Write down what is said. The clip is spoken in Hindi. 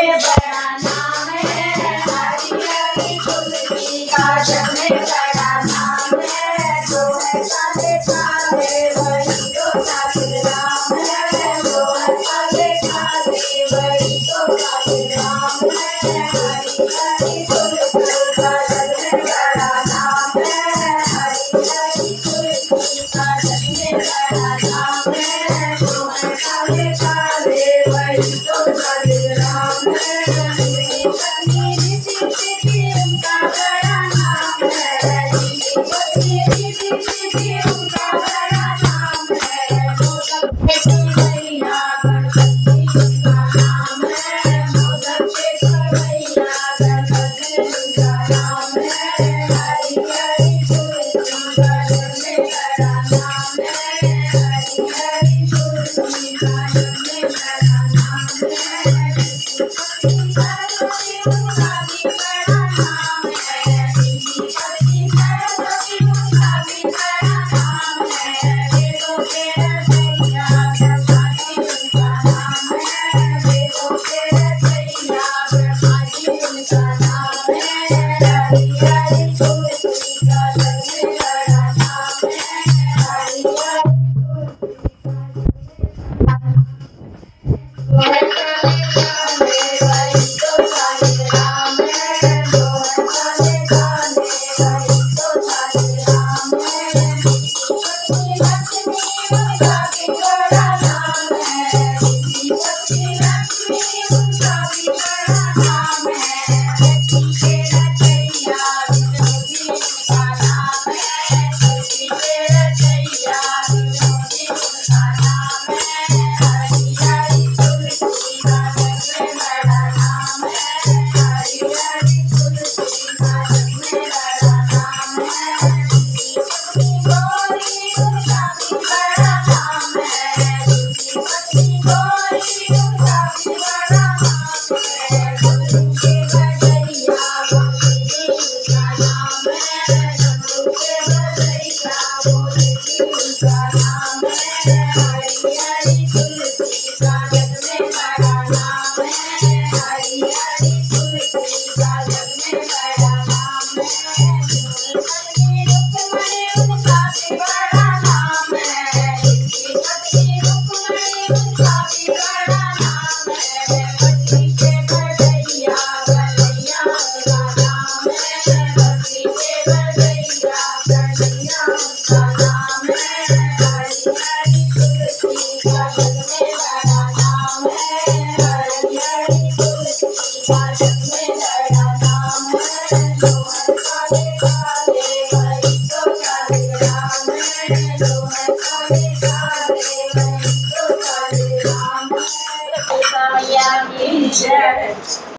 में बड़ा नाम है, हरी हरी तुलसी का जग में बड़ा नाम है। जो है काले काले वही तो सागर राम है, जो है काले काले वही तो सागर राम है। हरी हरी तुलसी का जग में बड़ा नाम है, हरी हरी तुलसी का जग में बड़ा नाम है। जो है काले काले वही तो सागर राम है। उनका बड़ा नाम है, उनका बड़ा नाम है। मोदक के कन्हैया गणपति उनका नाम है, मोदक के कन्हैया गणपति उनका नाम है। हरी हरी तुलसी का जग में बड़ा नाम है, हरी हरी तुलसी का जग में बड़ा नाम है। सरस्वती उनका भी बड़ा नाम है, सरस्वती उनका भी बड़ा नाम है। वेदों के रचैया ब्रह्मा जी उनका नाम है, वेदों के रचैया ब्रह्मा जी उनका नाम है। हरी हरी तुलसी का जग में बड़ा नाम है, हरी हरी Yeah.